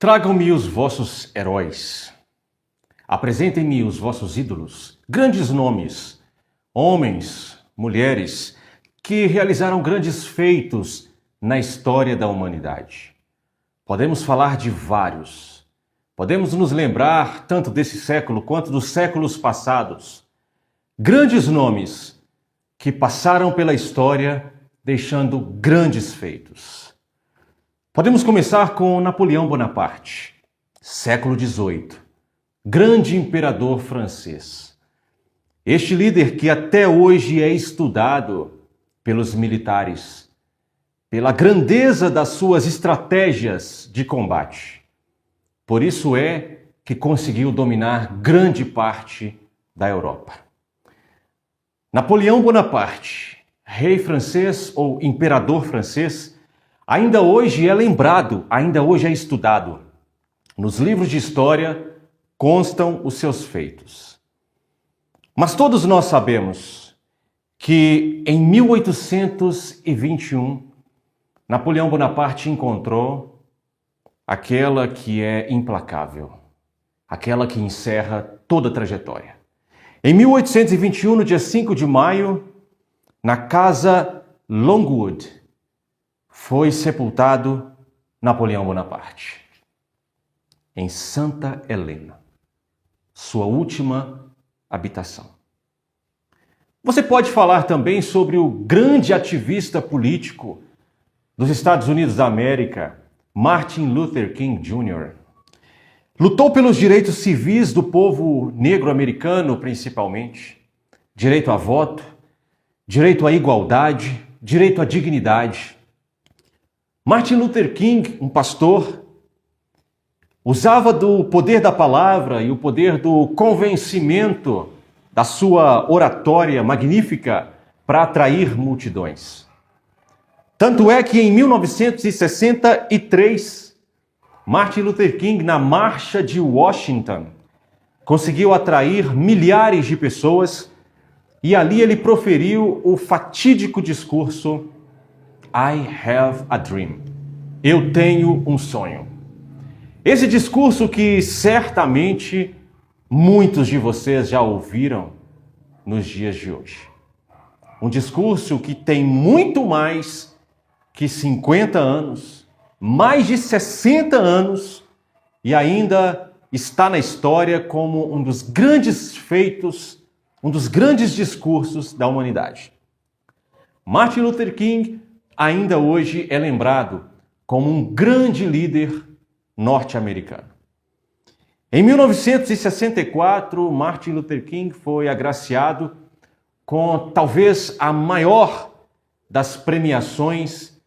Tragam-me os vossos heróis. Apresentem-me os vossos ídolos, grandes nomes, homens, mulheres, que realizaram grandes feitos na história da humanidade. Podemos falar de vários. Podemos nos lembrar tanto desse século quanto dos séculos passados. Grandes nomes que passaram pela história deixando grandes feitos. Podemos começar com Napoleão Bonaparte, século XVIII, grande imperador francês. Este líder que até hoje é estudado pelos militares, pela grandeza das suas estratégias de combate. Por isso é que conseguiu dominar grande parte da Europa. Napoleão Bonaparte, rei francês ou imperador francês, ainda hoje é lembrado, ainda hoje é estudado. Nos livros de história constam os seus feitos. Mas todos nós sabemos que em 1821, Napoleão Bonaparte encontrou aquela que é implacável, aquela que encerra toda a trajetória. Em 1821, no dia 5 de maio, na casa Longwood, foi sepultado Napoleão Bonaparte, em Santa Helena, sua última habitação. Você pode falar também sobre o grande ativista político dos Estados Unidos da América, Martin Luther King Jr. Lutou pelos direitos civis do povo negro-americano, principalmente. Direito a voto, direito à igualdade, direito à dignidade. Martin Luther King, um pastor, usava do poder da palavra e o poder do convencimento da sua oratória magnífica para atrair multidões. Tanto é que em 1963, Martin Luther King, na Marcha de Washington, conseguiu atrair milhares de pessoas e ali ele proferiu o fatídico discurso I have a dream. Eu tenho um sonho. Esse discurso que certamente muitos de vocês já ouviram nos dias de hoje. Um discurso que tem muito mais que 50 anos, mais de 60 anos e ainda está na história como um dos grandes feitos, um dos grandes discursos da humanidade. Martin Luther King ainda hoje é lembrado como um grande líder norte-americano. Em 1964, Martin Luther King foi agraciado com talvez a maior das premiações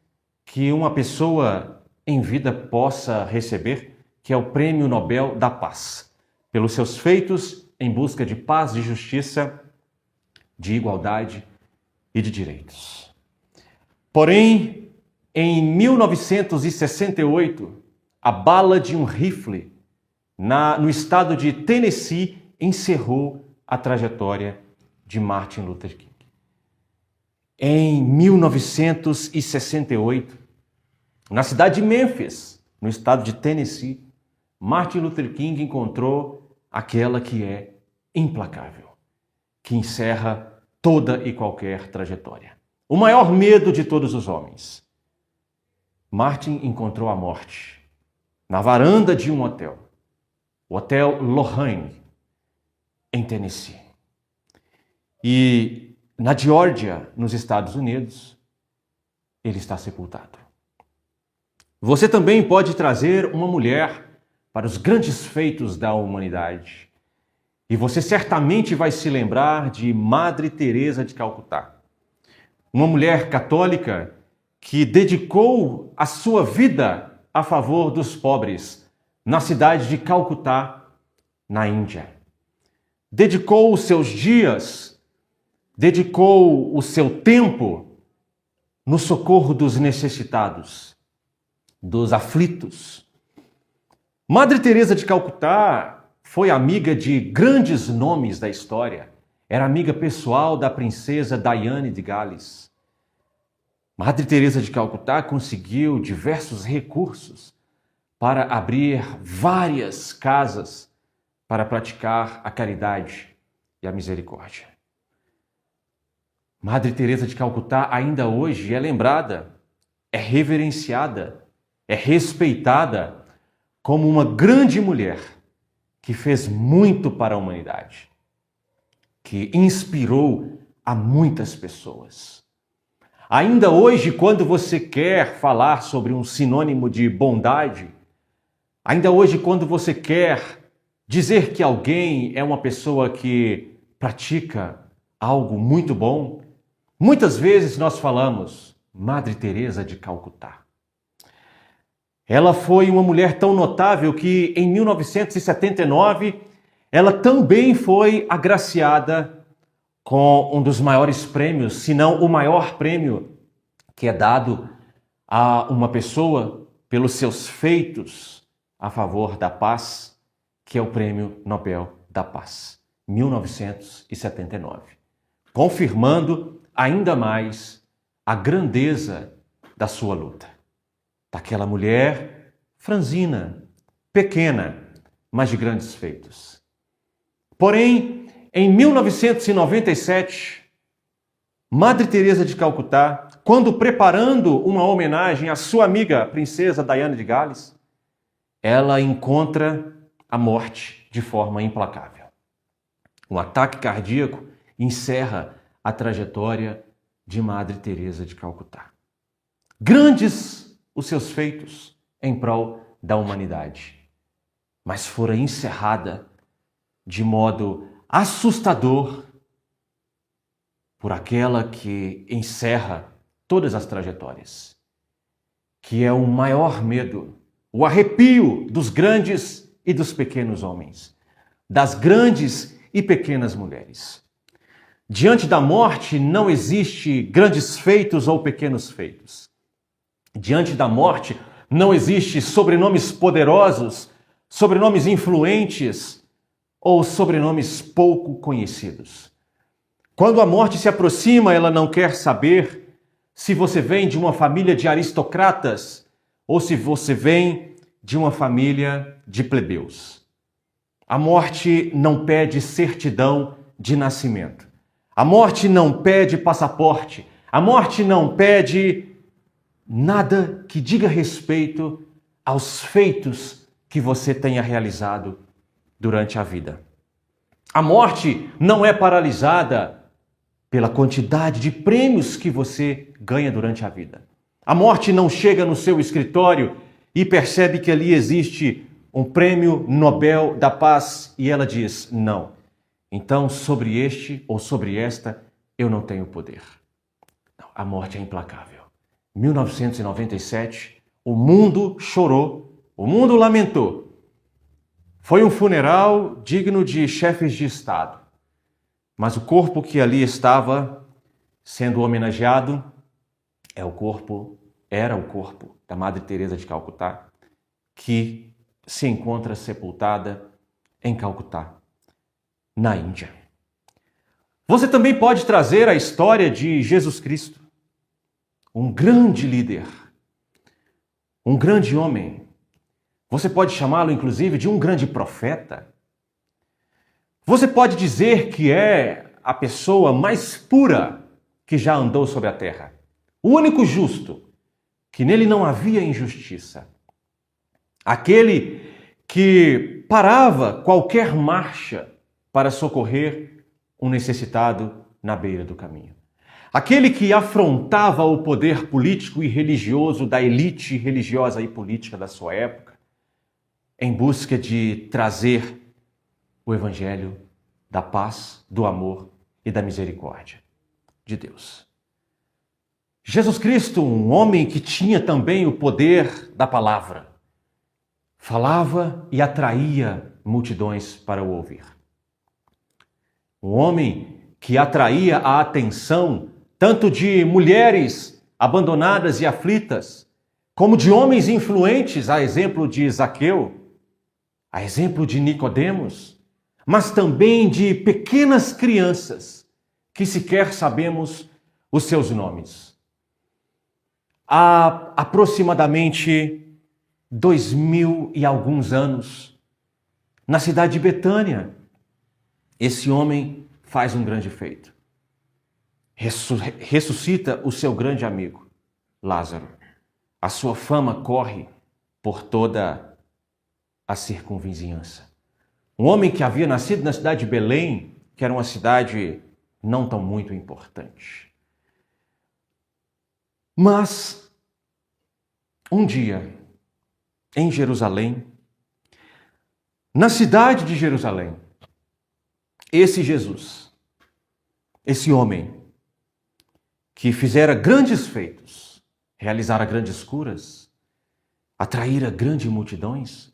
que uma pessoa em vida possa receber, que é o Prêmio Nobel da Paz, pelos seus feitos em busca de paz, de justiça, de igualdade e de direitos. Porém, em 1968, a bala de um rifle no estado de Tennessee encerrou a trajetória de Martin Luther King. Em 1968, na cidade de Memphis, no estado de Tennessee, Martin Luther King encontrou aquela que é implacável, que encerra toda e qualquer trajetória. O maior medo de todos os homens. Martin encontrou a morte na varanda de um hotel, o Hotel Lorraine, em Tennessee. E na Geórgia, nos Estados Unidos, ele está sepultado. Você também pode trazer uma mulher para os grandes feitos da humanidade. E você certamente vai se lembrar de Madre Teresa de Calcutá. Uma mulher católica que dedicou a sua vida a favor dos pobres na cidade de Calcutá, na Índia. Dedicou os seus dias, dedicou o seu tempo no socorro dos necessitados, dos aflitos. Madre Teresa de Calcutá foi amiga de grandes nomes da história. Era amiga pessoal da princesa Diane de Gales. Madre Teresa de Calcutá conseguiu diversos recursos para abrir várias casas para praticar a caridade e a misericórdia. Madre Teresa de Calcutá ainda hoje é lembrada, é reverenciada, é respeitada como uma grande mulher que fez muito para a humanidade, que inspirou a muitas pessoas. Ainda hoje, quando você quer falar sobre um sinônimo de bondade, ainda hoje, quando você quer dizer que alguém é uma pessoa que pratica algo muito bom, muitas vezes nós falamos Madre Teresa de Calcutá. Ela foi uma mulher tão notável que em 1979 ela também foi agraciada com um dos maiores prêmios, se não o maior prêmio que é dado a uma pessoa pelos seus feitos a favor da paz, que é o Prêmio Nobel da Paz, 1979, confirmando ainda mais a grandeza da sua luta. Daquela mulher franzina, pequena, mas de grandes feitos. Porém, em 1997, Madre Teresa de Calcutá, quando preparando uma homenagem à sua amiga princesa Diana de Gales, ela encontra a morte de forma implacável. Um ataque cardíaco encerra a trajetória de Madre Teresa de Calcutá. Grandes os seus feitos em prol da humanidade, mas fora encerrada de modo assustador por aquela que encerra todas as trajetórias, que é o maior medo, o arrepio dos grandes e dos pequenos homens, das grandes e pequenas mulheres. Diante da morte não existe grandes feitos ou pequenos feitos. Diante da morte não existe sobrenomes poderosos, sobrenomes influentes ou sobrenomes pouco conhecidos. Quando a morte se aproxima, ela não quer saber se você vem de uma família de aristocratas ou se você vem de uma família de plebeus. A morte não pede certidão de nascimento. A morte não pede passaporte. A morte não pede nada que diga respeito aos feitos que você tenha realizado durante a vida. A morte não é paralisada pela quantidade de prêmios que você ganha durante a vida. A morte não chega no seu escritório e percebe que ali existe um prêmio Nobel da Paz e ela diz: não, então sobre este ou sobre esta eu não tenho poder. Não, a morte é implacável. 1997, o mundo chorou, o mundo lamentou. Foi um funeral digno de chefes de Estado, mas o corpo que ali estava sendo homenageado era o corpo da Madre Teresa de Calcutá, que se encontra sepultada em Calcutá, na Índia. Você também pode trazer a história de Jesus Cristo, um grande líder, um grande homem. Você pode chamá-lo, inclusive, de um grande profeta. Você pode dizer que é a pessoa mais pura que já andou sobre a terra. O único justo, que nele não havia injustiça. Aquele que parava qualquer marcha para socorrer um necessitado na beira do caminho. Aquele que afrontava o poder político e religioso da elite religiosa e política da sua época, em busca de trazer o evangelho da paz, do amor e da misericórdia de Deus. Jesus Cristo, um homem que tinha também o poder da palavra, falava e atraía multidões para o ouvir. Um homem que atraía a atenção tanto de mulheres abandonadas e aflitas, como de homens influentes, a exemplo de Zaqueu, a exemplo de Nicodemos, mas também de pequenas crianças que sequer sabemos os seus nomes. Há aproximadamente 2000 e alguns anos, na cidade de Betânia, esse homem faz um grande feito. Ressuscita o seu grande amigo, Lázaro. A sua fama corre por toda a circunvizinhança. Um homem que havia nascido na cidade de Belém, que era uma cidade não tão muito importante. Mas, um dia, em Jerusalém, na cidade de Jerusalém, esse Jesus, esse homem que fizera grandes feitos, realizara grandes curas, atraíra grandes multidões,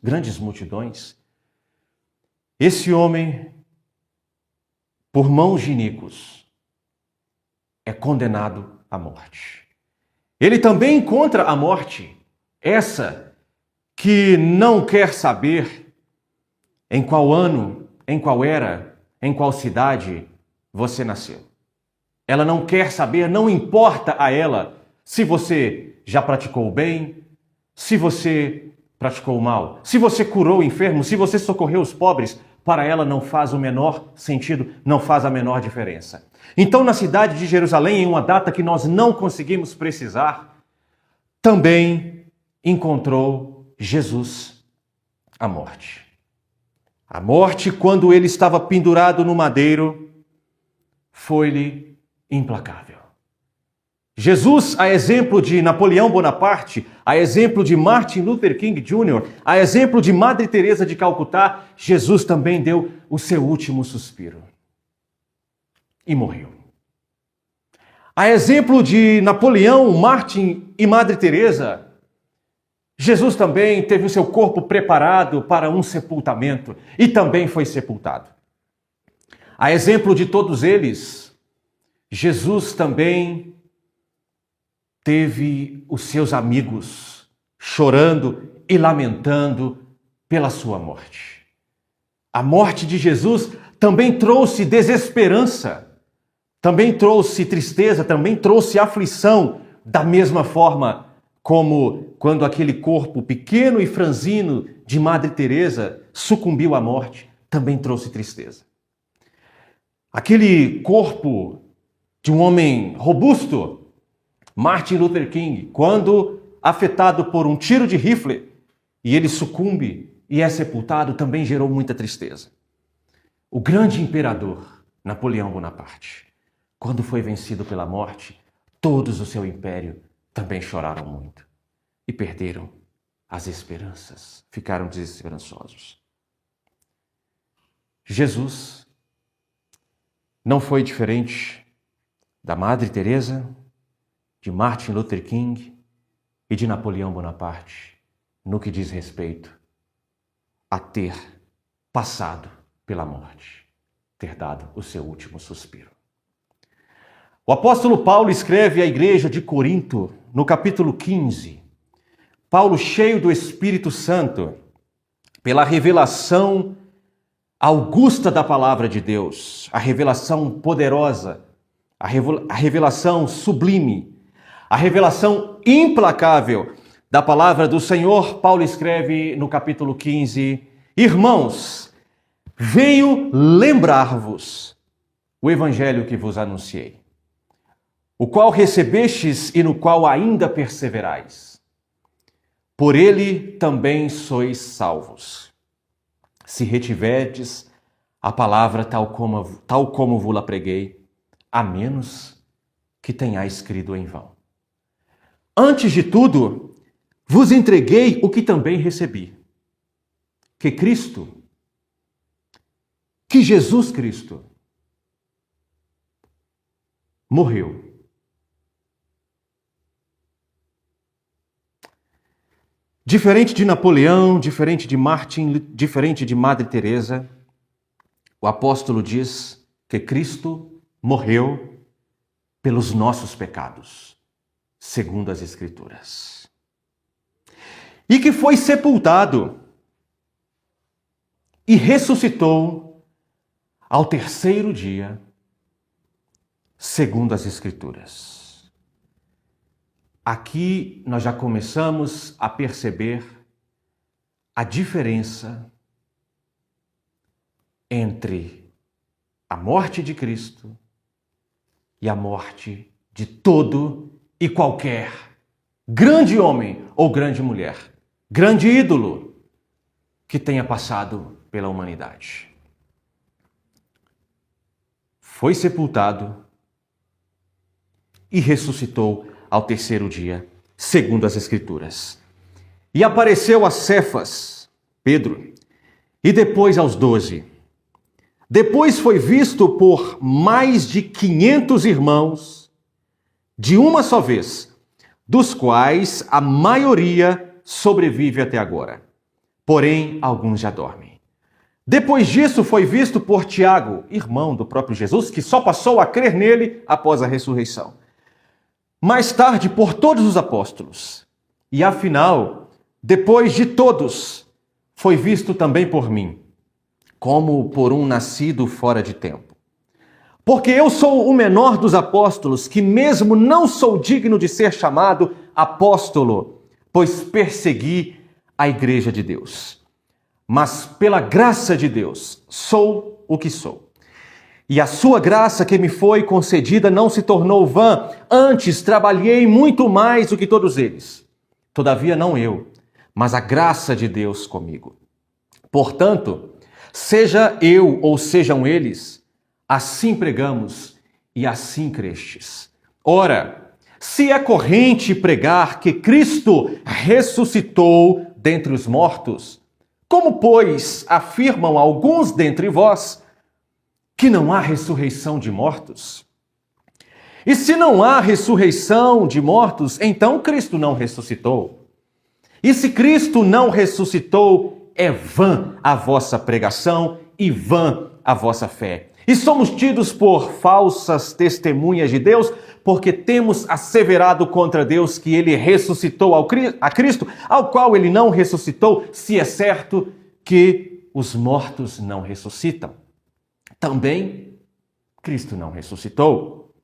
esse homem, por mãos de iníquos, é condenado à morte. Ele também encontra a morte, essa que não quer saber em qual ano, em qual era, em qual cidade você nasceu. Ela não quer saber, não importa a ela se você já praticou o bem, se você praticou o mal, se você curou o enfermo, se você socorreu os pobres, para ela não faz o menor sentido, não faz a menor diferença. Então, na cidade de Jerusalém, em uma data que nós não conseguimos precisar, também encontrou Jesus a morte. A morte, quando ele estava pendurado no madeiro, foi-lhe implacável. Jesus, a exemplo de Napoleão Bonaparte, a exemplo de Martin Luther King Jr., a exemplo de Madre Teresa de Calcutá, Jesus também deu o seu último suspiro e morreu. A exemplo de Napoleão, Martin e Madre Teresa, Jesus também teve o seu corpo preparado para um sepultamento e também foi sepultado. A exemplo de todos eles, Jesus também teve os seus amigos chorando e lamentando pela sua morte. A morte de Jesus também trouxe desesperança, também trouxe tristeza, também trouxe aflição, da mesma forma como quando aquele corpo pequeno e franzino de Madre Teresa sucumbiu à morte, também trouxe tristeza. Aquele corpo de um homem robusto, Martin Luther King, quando afetado por um tiro de rifle e ele sucumbe e é sepultado, também gerou muita tristeza. O grande imperador Napoleão Bonaparte, quando foi vencido pela morte, todos o seu império também choraram muito e perderam as esperanças, ficaram desesperançosos. Jesus não foi diferente da Madre Teresa, de Martin Luther King e de Napoleão Bonaparte no que diz respeito a ter passado pela morte, ter dado o seu último suspiro. O apóstolo Paulo escreve à igreja de Corinto, no capítulo 15, Paulo, cheio do Espírito Santo, pela revelação augusta da palavra de Deus, a revelação poderosa, a revelação sublime, a revelação implacável da palavra do Senhor, Paulo escreve no capítulo 15, irmãos, venho lembrar-vos o evangelho que vos anunciei, o qual recebestes e no qual ainda perseverais. Por ele também sois salvos, se retiverdes a palavra tal como vos-la preguei, a menos que tenhais crido em vão. Antes de tudo, vos entreguei o que também recebi, que Jesus Cristo morreu. Diferente de Napoleão, diferente de Martin, diferente de Madre Teresa, o apóstolo diz que Cristo morreu pelos nossos pecados, segundo as Escrituras. E que foi sepultado e ressuscitou ao terceiro dia, segundo as Escrituras. Aqui nós já começamos a perceber a diferença entre a morte de Cristo e a morte de todo e qualquer grande homem ou grande mulher, grande ídolo que tenha passado pela humanidade. Foi sepultado e ressuscitou ao terceiro dia, segundo as Escrituras. E apareceu a Cefas, Pedro, e depois aos 12. Depois foi visto por mais de 500 irmãos, de uma só vez, dos quais a maioria sobrevive até agora. Porém, alguns já dormem. Depois disso foi visto por Tiago, irmão do próprio Jesus, que só passou a crer nele após a ressurreição. Mais tarde, por todos os apóstolos. E afinal, depois de todos, foi visto também por mim, como por um nascido fora de tempo. Porque eu sou o menor dos apóstolos, que mesmo não sou digno de ser chamado apóstolo, pois persegui a igreja de Deus. Mas pela graça de Deus, sou o que sou. E a sua graça que me foi concedida não se tornou vã, antes trabalhei muito mais do que todos eles. Todavia não eu, mas a graça de Deus comigo. Portanto, seja eu ou sejam eles, assim pregamos e assim crestes. Ora, se é corrente pregar que Cristo ressuscitou dentre os mortos, como, pois, afirmam alguns dentre vós que não há ressurreição de mortos? E se não há ressurreição de mortos, então Cristo não ressuscitou. E se Cristo não ressuscitou, é vã a vossa pregação e vã a vossa fé. E somos tidos por falsas testemunhas de Deus, porque temos asseverado contra Deus que ele ressuscitou a Cristo, ao qual ele não ressuscitou, se é certo que os mortos não ressuscitam. Também Cristo não ressuscitou.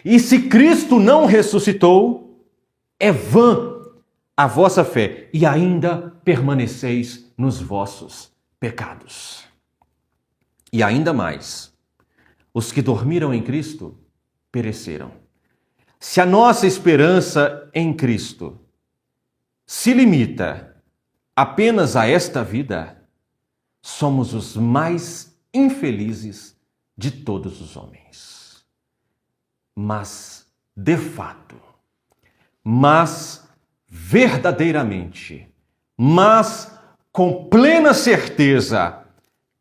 E se Cristo não ressuscitou, é vã a vossa fé, e ainda permaneceis nos vossos pecados. E ainda mais, os que dormiram em Cristo pereceram. Se a nossa esperança em Cristo se limita apenas a esta vida, somos os mais infelizes de todos os homens. Mas, de fato, verdadeiramente, com plena certeza,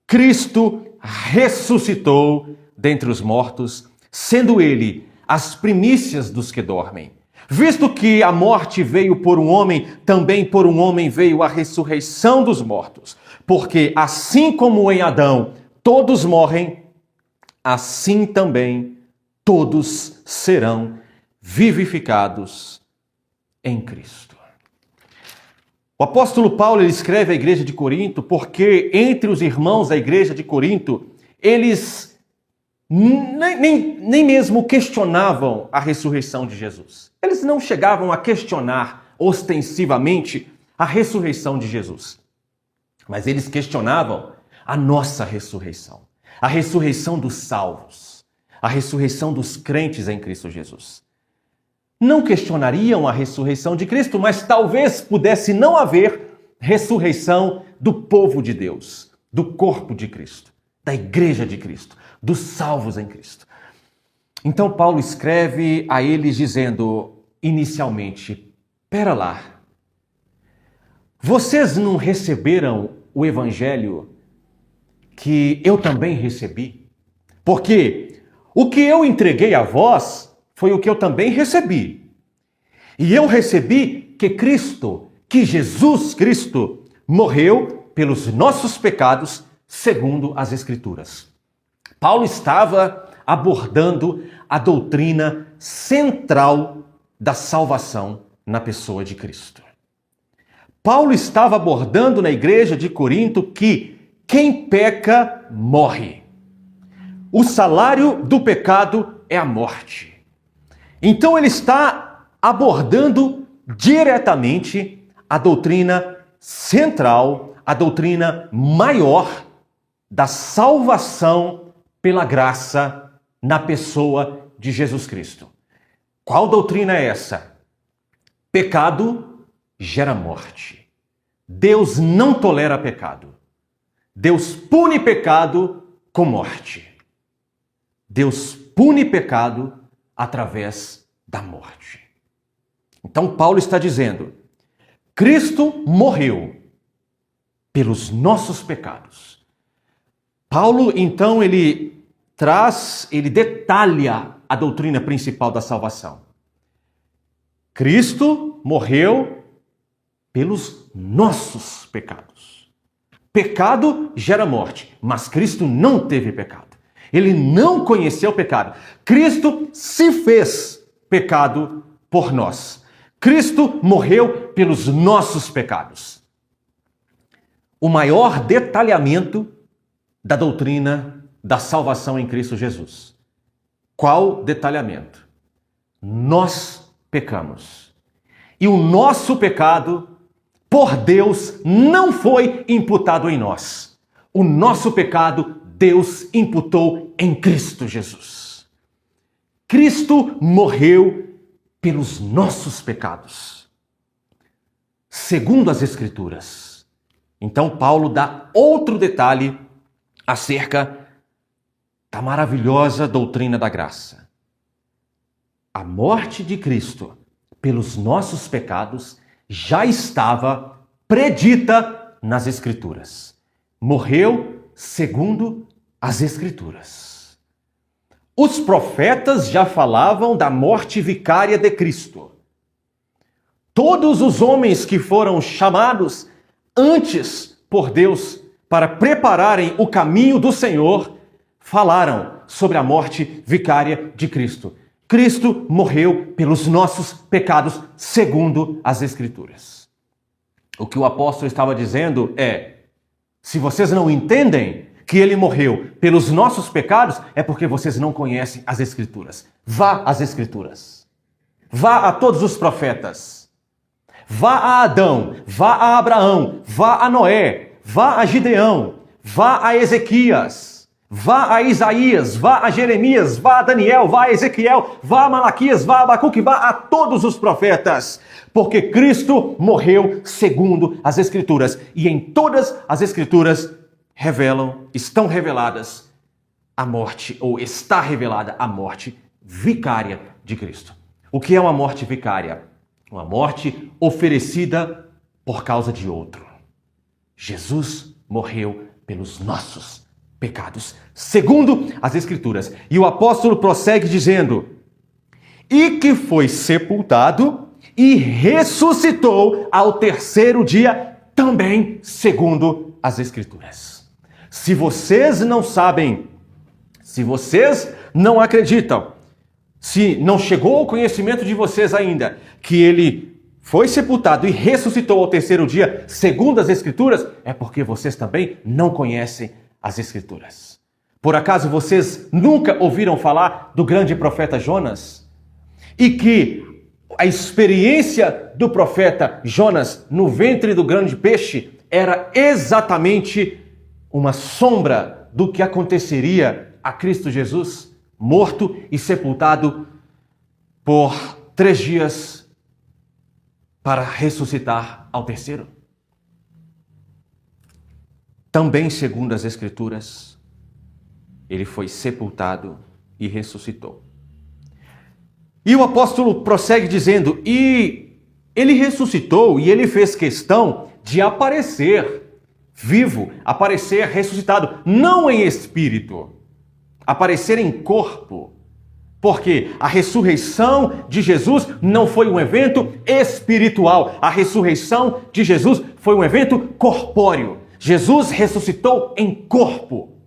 Cristo ressuscitou dentre os mortos, sendo ele as primícias dos que dormem. Visto que a morte veio por um homem, também por um homem veio a ressurreição dos mortos. Porque assim como em Adão todos morrem, assim também todos serão vivificados em Cristo. O apóstolo Paulo ele escreve à igreja de Corinto porque entre os irmãos da igreja de Corinto, eles nem mesmo questionavam a ressurreição de Jesus. Eles não chegavam a questionar ostensivamente a ressurreição de Jesus. Mas eles questionavam a nossa ressurreição, a ressurreição dos salvos, a ressurreição dos crentes em Cristo Jesus. Não questionariam a ressurreição de Cristo, mas talvez pudesse não haver ressurreição do povo de Deus, do corpo de Cristo, da igreja de Cristo, dos salvos em Cristo. Então Paulo escreve a eles dizendo, inicialmente, pera lá, vocês não receberam o evangelho que eu também recebi? Porque o que eu entreguei a vós foi o que eu também recebi. E eu recebi que Jesus Cristo morreu pelos nossos pecados, segundo as Escrituras. Paulo estava abordando a doutrina central da salvação na pessoa de Cristo. Paulo estava abordando na igreja de Corinto que quem peca morre. O salário do pecado é a morte. Então ele está abordando diretamente a doutrina central, a doutrina maior da salvação pela graça na pessoa de Jesus Cristo. Qual doutrina é essa? Pecado gera morte. Deus não tolera pecado. Deus pune pecado com morte. Deus pune pecado através da morte. Então Paulo está dizendo, Cristo morreu pelos nossos pecados. Paulo, então, ele detalha a doutrina principal da salvação. Cristo morreu pelos nossos pecados. Pecado gera morte, mas Cristo não teve pecado. Ele não conheceu o pecado. Cristo se fez pecado por nós. Cristo morreu pelos nossos pecados. O maior detalhamento da doutrina da salvação em Cristo Jesus. Qual detalhamento? Nós pecamos. E o nosso pecado, por Deus, não foi imputado em nós. O nosso pecado, Deus imputou em Cristo Jesus. Cristo morreu pelos nossos pecados, segundo as Escrituras. Então Paulo dá outro detalhe acerca da maravilhosa doutrina da graça. A morte de Cristo pelos nossos pecados já estava predita nas Escrituras. Morreu segundo as Escrituras. Os profetas já falavam da morte vicária de Cristo. Todos os homens que foram chamados antes por Deus para prepararem o caminho do Senhor, falaram sobre a morte vicária de Cristo. Cristo morreu pelos nossos pecados, segundo as Escrituras. O que o apóstolo estava dizendo é, se vocês não entendem que ele morreu pelos nossos pecados, é porque vocês não conhecem as Escrituras. Vá às Escrituras. Vá a todos os profetas. Vá a Adão, vá a Abraão, vá a Noé, vá a Gideão, vá a Ezequias, vá a Isaías, vá a Jeremias, vá a Daniel, vá a Ezequiel, vá a Malaquias, vá a Abacuque, vá a todos os profetas. Porque Cristo morreu segundo as Escrituras. E em todas as Escrituras estão reveladas a morte, ou está revelada a morte vicária de Cristo. O que é uma morte vicária? Uma morte oferecida por causa de outro. Jesus morreu pelos nossos pecados, segundo as Escrituras. E o apóstolo prossegue dizendo, e que foi sepultado e ressuscitou ao terceiro dia, também segundo as Escrituras. Se vocês não sabem, se vocês não acreditam, se não chegou ao conhecimento de vocês ainda que ele foi sepultado e ressuscitou ao terceiro dia, segundo as Escrituras, é porque vocês também não conhecem as Escrituras. Por acaso vocês nunca ouviram falar do grande profeta Jonas? E que a experiência do profeta Jonas no ventre do grande peixe era exatamente uma sombra do que aconteceria a Cristo Jesus, morto e sepultado por 3 dias para ressuscitar ao terceiro? Também, segundo as Escrituras, ele foi sepultado e ressuscitou. E o apóstolo prossegue dizendo, e ele ressuscitou e ele fez questão de aparecer vivo, aparecer ressuscitado, não em espírito, aparecer em corpo. Porque a ressurreição de Jesus não foi um evento espiritual. A ressurreição de Jesus foi um evento corpóreo. Jesus ressuscitou em corpo.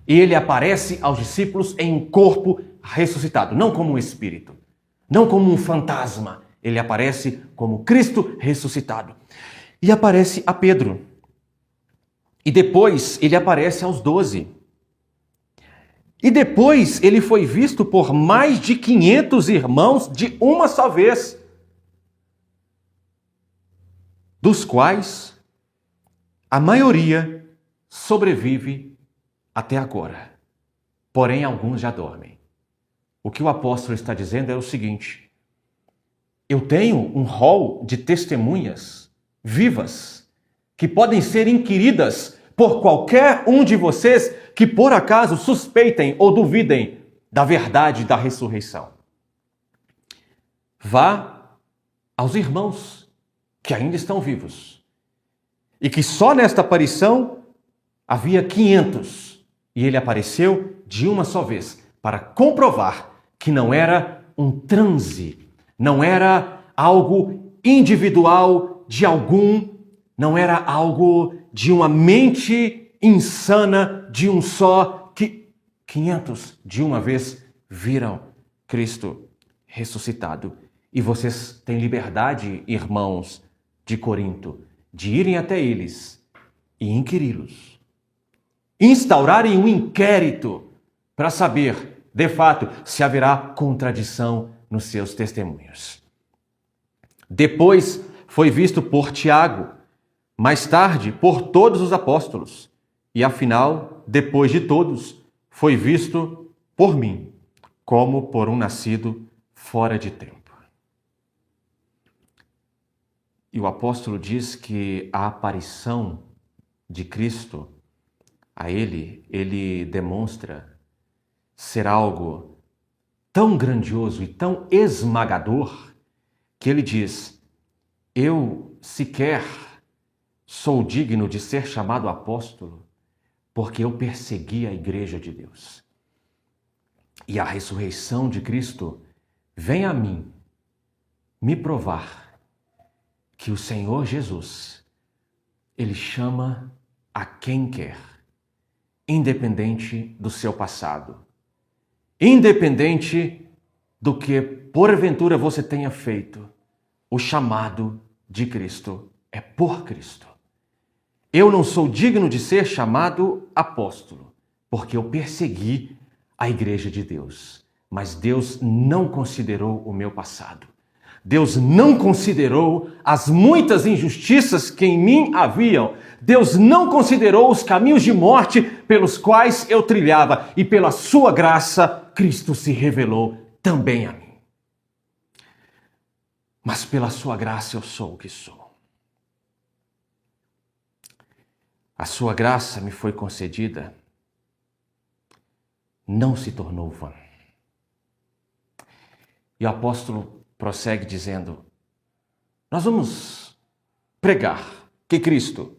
E ele aparece aos discípulos em um corpo ressuscitado, não como um espírito, não como um fantasma. Ele aparece como Cristo ressuscitado. E aparece a Pedro. E depois ele aparece aos 12. E depois ele foi visto por mais de 500 irmãos de uma só vez. dos quais a maioria sobrevive até agora. Porém, alguns já dormem. O que o apóstolo está dizendo é o seguinte: eu tenho um rol de testemunhas vivas que podem ser inquiridas por qualquer um de vocês que por acaso suspeitem ou duvidem da verdade da ressurreição. Vá aos irmãos que ainda estão vivos e que só nesta aparição havia 500 e ele apareceu de uma só vez para comprovar que não era um transe, não era algo individual de algum, não era algo de uma mente insana de um só, que 500 de uma vez viram Cristo ressuscitado. E vocês têm liberdade, irmãos de Corinto, de irem até eles e inquiri-los. Instaurarem um inquérito para saber, de fato, se haverá contradição nos seus testemunhos. Depois foi visto por Tiago, mais tarde por todos os apóstolos, e afinal, depois de todos, foi visto por mim, como por um nascido fora de tempo. E o apóstolo diz que a aparição de Cristo a ele demonstra ser algo tão grandioso e tão esmagador que ele diz: eu sequer sou digno de ser chamado apóstolo porque eu persegui a igreja de Deus. E a ressurreição de Cristo vem a mim me provar que o Senhor Jesus, ele chama a quem quer, independente do seu passado, independente do que porventura você tenha feito. O chamado de Cristo é por Cristo. Eu não sou digno de ser chamado apóstolo, porque eu persegui a igreja de Deus, mas Deus não considerou o meu passado. Deus não considerou as muitas injustiças que em mim haviam. Deus não considerou os caminhos de morte pelos quais eu trilhava. E pela sua graça, Cristo se revelou também a mim. Mas pela sua graça eu sou o que sou. A sua graça me foi concedida, não se tornou vã. E o apóstolo prossegue dizendo: nós vamos pregar que Cristo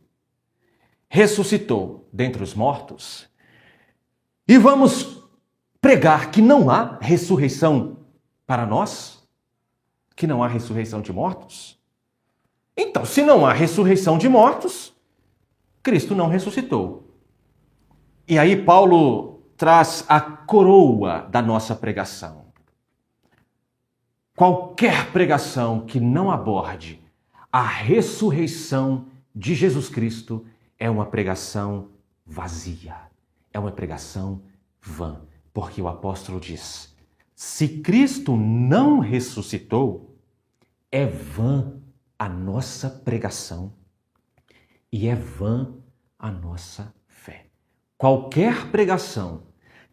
ressuscitou dentre os mortos e vamos pregar que não há ressurreição para nós, que não há ressurreição de mortos. Então, se não há ressurreição de mortos, Cristo não ressuscitou. E aí Paulo traz a coroa da nossa pregação. Qualquer pregação que não aborde a ressurreição de Jesus Cristo é uma pregação vazia, é uma pregação vã. Porque o apóstolo diz: se Cristo não ressuscitou, é vã a nossa pregação e é vã a nossa fé. Qualquer pregação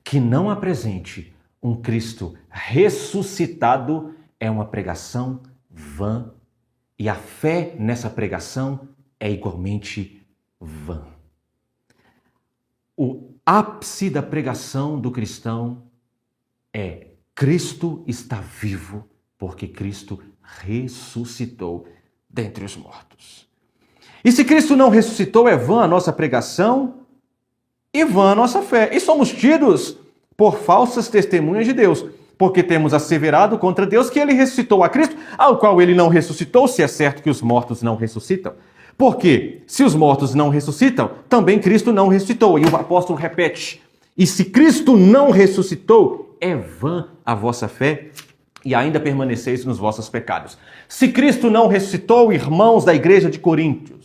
que não apresente um Cristo ressuscitado é uma pregação vã, e a fé nessa pregação é igualmente vã. O ápice da pregação do cristão é: Cristo está vivo porque Cristo ressuscitou dentre os mortos. E se Cristo não ressuscitou, é vã a nossa pregação e vã a nossa fé. E somos tidos por falsas testemunhas de Deus, porque temos asseverado contra Deus que ele ressuscitou a Cristo, ao qual ele não ressuscitou, se é certo que os mortos não ressuscitam. Porque se os mortos não ressuscitam, também Cristo não ressuscitou. E o apóstolo repete: e se Cristo não ressuscitou, é vã a vossa fé e ainda permaneceis nos vossos pecados. Se Cristo não ressuscitou, irmãos da igreja de Corinto,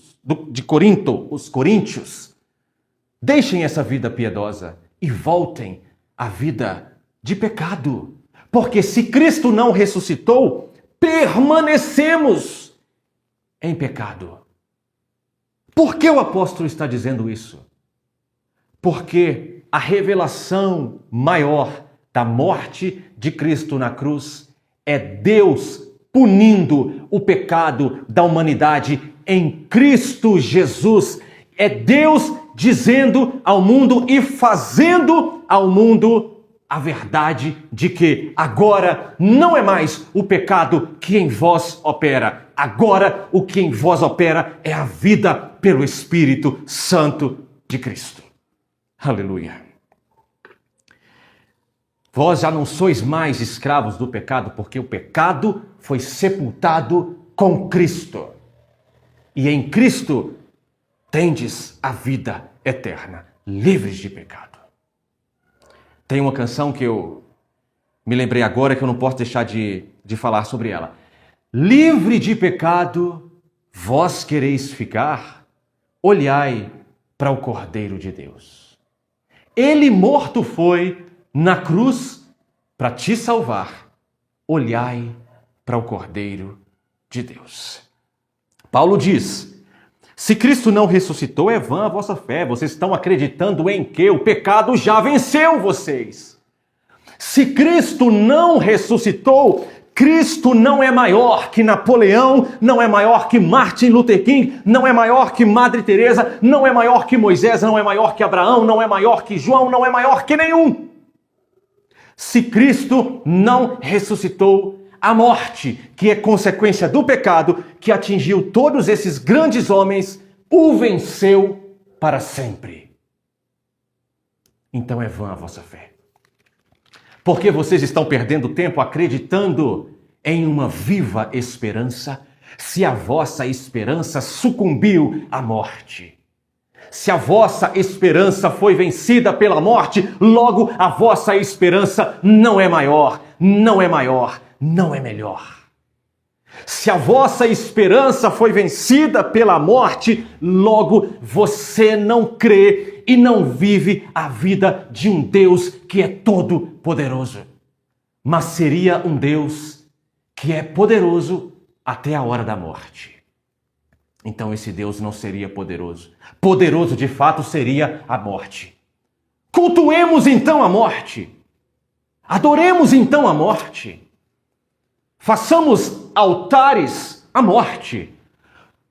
os coríntios, deixem essa vida piedosa e voltem à vida de pecado. Porque se Cristo não ressuscitou, permanecemos em pecado. Por que o apóstolo está dizendo isso? Porque a revelação maior da morte de Cristo na cruz é Deus punindo o pecado da humanidade em Cristo Jesus. É Deus dizendo ao mundo e fazendo ao mundo a verdade de que agora não é mais o pecado que em vós opera. Agora o que em vós opera é a vida pelo Espírito Santo de Cristo. Aleluia. Vós já não sois mais escravos do pecado, porque o pecado foi sepultado com Cristo. E em Cristo tendes a vida eterna, livres de pecado. Tem uma canção que eu me lembrei agora que eu não posso deixar de falar sobre ela. Livre de pecado, vós quereis ficar, olhai para o Cordeiro de Deus. Ele morto foi na cruz para te salvar. Olhai para o Cordeiro de Deus. Paulo diz: se Cristo não ressuscitou, é vã a vossa fé. Vocês estão acreditando em que o pecado já venceu vocês. Se Cristo não ressuscitou, Cristo não é maior que Napoleão, não é maior que Martin Luther King, não é maior que Madre Teresa, não é maior que Moisés, não é maior que Abraão, não é maior que João, não é maior que nenhum. Se Cristo não ressuscitou, a morte, que é consequência do pecado, que atingiu todos esses grandes homens, o venceu para sempre. Então é vã a vossa fé. Porque vocês estão perdendo tempo acreditando em uma viva esperança, se a vossa esperança sucumbiu à morte. Se a vossa esperança foi vencida pela morte, logo a vossa esperança não é maior, não é maior, não é melhor. Se a vossa esperança foi vencida pela morte, logo você não crê e não vive a vida de um Deus que é todo-poderoso. Mas seria um Deus que é poderoso até a hora da morte. Então esse Deus não seria poderoso. Poderoso de fato seria a morte. Cultuemos então a morte. Adoremos então a morte. Façamos altares à morte.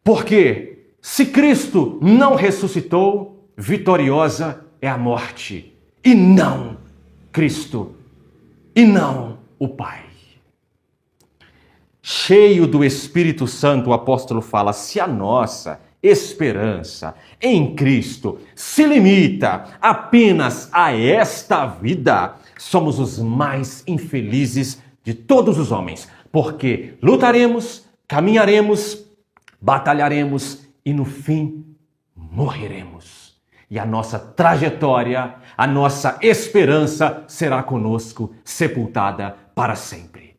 Porque se Cristo não ressuscitou, vitoriosa é a morte. E não Cristo. E não o Pai. Cheio do Espírito Santo, o apóstolo fala: se a nossa esperança em Cristo se limita apenas a esta vida, somos os mais infelizes de todos os homens, porque lutaremos, caminharemos, batalharemos e no fim morreremos. E a nossa trajetória, a nossa esperança será conosco sepultada para sempre.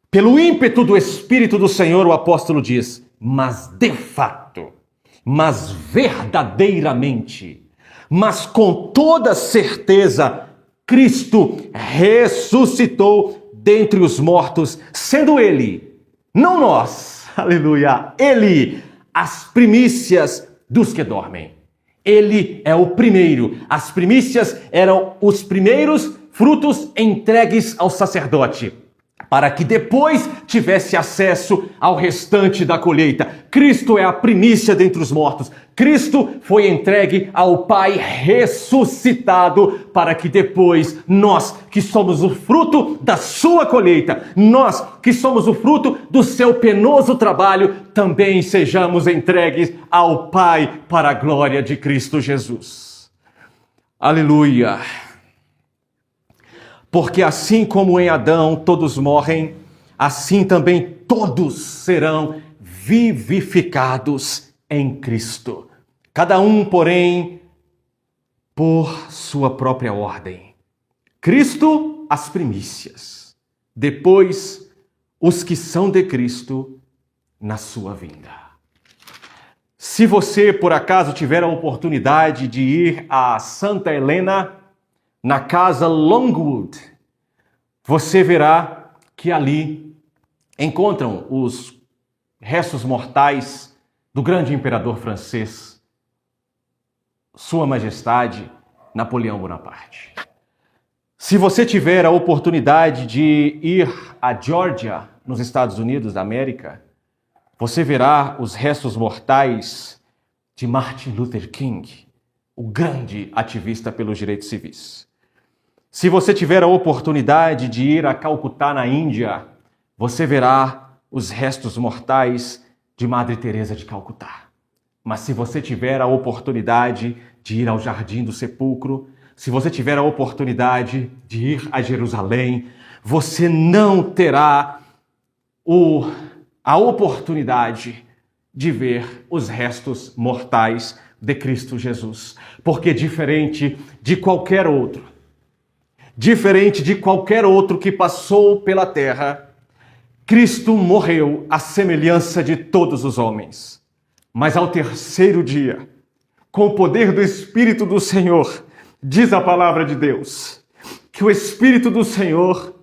Pelo ímpeto do Espírito do Senhor, o apóstolo diz: mas de fato, mas verdadeiramente, mas com toda certeza, Cristo ressuscitou dentre os mortos, sendo Ele, não nós, aleluia, Ele, as primícias dos que dormem. Ele é o primeiro. As primícias eram os primeiros frutos entregues ao sacerdote, para que depois tivesse acesso ao restante da colheita. Cristo é a primícia dentre os mortos. Cristo foi entregue ao Pai ressuscitado, para que depois nós, que somos o fruto da sua colheita, nós que somos o fruto do seu penoso trabalho, também sejamos entregues ao Pai para a glória de Cristo Jesus. Aleluia! Porque assim como em Adão todos morrem, assim também todos serão vivificados em Cristo. Cada um, porém, por sua própria ordem. Cristo, as primícias. Depois, os que são de Cristo na sua vinda. Se você, por acaso, tiver a oportunidade de ir a Santa Helena, na casa Longwood, você verá que ali encontram os restos mortais do grande imperador francês, Sua Majestade Napoleão Bonaparte. Se você tiver a oportunidade de ir à Geórgia, nos Estados Unidos da América, você verá os restos mortais de Martin Luther King, o grande ativista pelos direitos civis. Se você tiver a oportunidade de ir a Calcutá, na Índia, você verá os restos mortais de Madre Teresa de Calcutá. Mas se você tiver a oportunidade de ir ao Jardim do Sepulcro, se você tiver a oportunidade de ir a Jerusalém, você não terá a oportunidade de ver os restos mortais de Cristo Jesus. Porque diferente de qualquer outro que passou pela terra, Cristo morreu à semelhança de todos os homens. Mas ao terceiro dia, com o poder do Espírito do Senhor, diz a palavra de Deus, que o Espírito do Senhor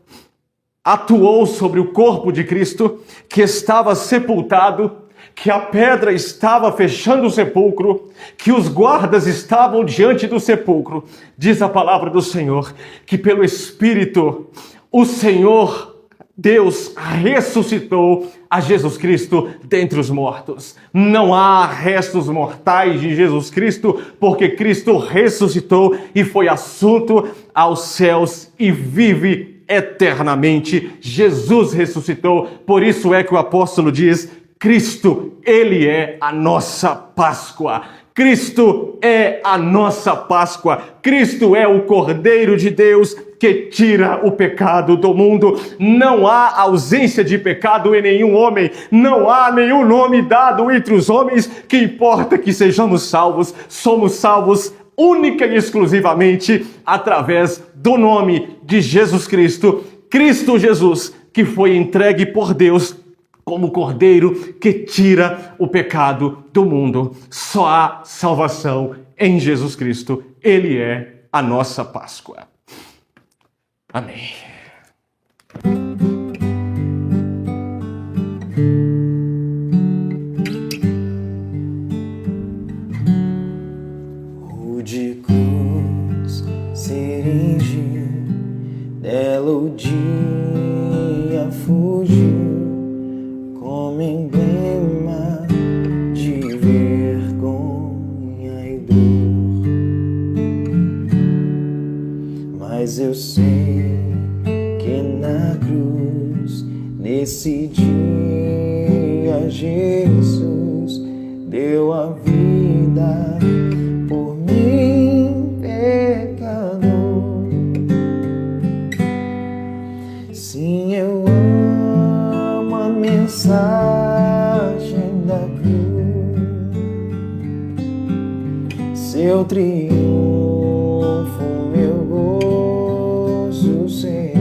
atuou sobre o corpo de Cristo, que estava sepultado, que a pedra estava fechando o sepulcro, que os guardas estavam diante do sepulcro. Diz a palavra do Senhor, que pelo Espírito, o Senhor Deus ressuscitou a Jesus Cristo dentre os mortos. Não há restos mortais de Jesus Cristo, porque Cristo ressuscitou e foi assunto aos céus e vive eternamente. Jesus ressuscitou, por isso é que o apóstolo diz: Cristo, Ele é a nossa Páscoa. Cristo é a nossa Páscoa. Cristo é o Cordeiro de Deus que tira o pecado do mundo. Não há ausência de pecado em nenhum homem. Não há nenhum nome dado entre os homens que importa que sejamos salvos. Somos salvos única e exclusivamente através do nome de Jesus Cristo. Cristo Jesus, que foi entregue por Deus como Cordeiro que tira o pecado do mundo. Só há salvação em Jesus Cristo. Ele é a nossa Páscoa. Amém. Rude cruz se erigiu, dela o dia fugiu, como emblema de vergonha e dor. Mas eu sei que na cruz, nesse dia, Jesus deu a vida por mim, pecador. Sim, eu amo a mensagem da cruz, seu triunfo, meu gozo será.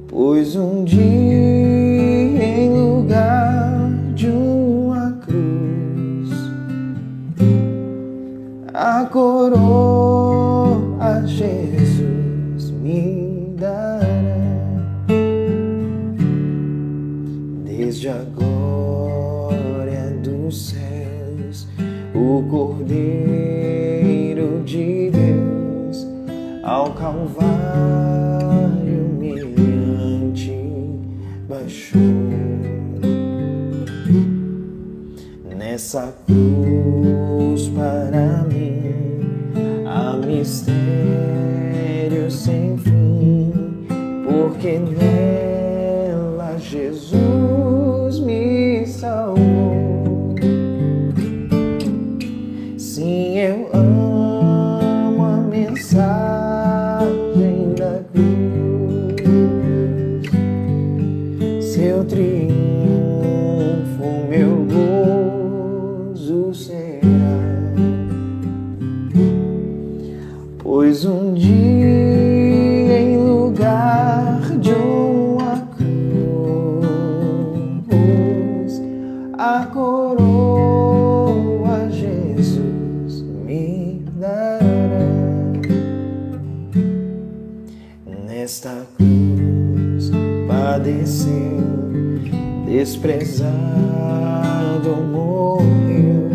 Pois um dia, em lugar de uma cruz, a coroa Jesus me dará. Desde a glória dos céus, o Cordeiro de Deus ao Calvário humilhante baixou. Nessa cruz para mim há mistério sem fim, porque nela Jesus me salvou. Sim, eu amo a mensagem da cruz, seu triunfo, meu gozo será. Pois um dia, em lugar de uma cruz, a coroa Jesus me dará. Nesta cruz padeceu, desprezado morreu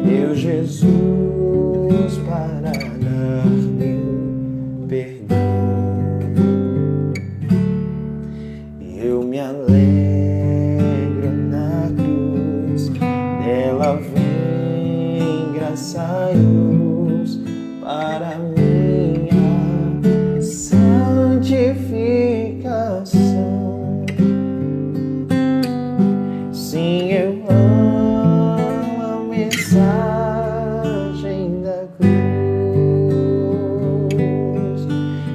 meu Jesus para dar meu perdão. Eu me alegro na cruz, dela vem graça e luz para minha santificação. Sim, eu amo a mensagem da cruz,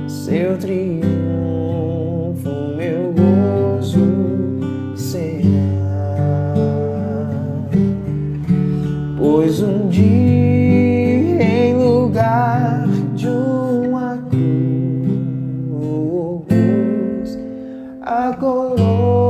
seu triunfo, meu gozo será. Pois um dia, em lugar de uma cruz, a coroa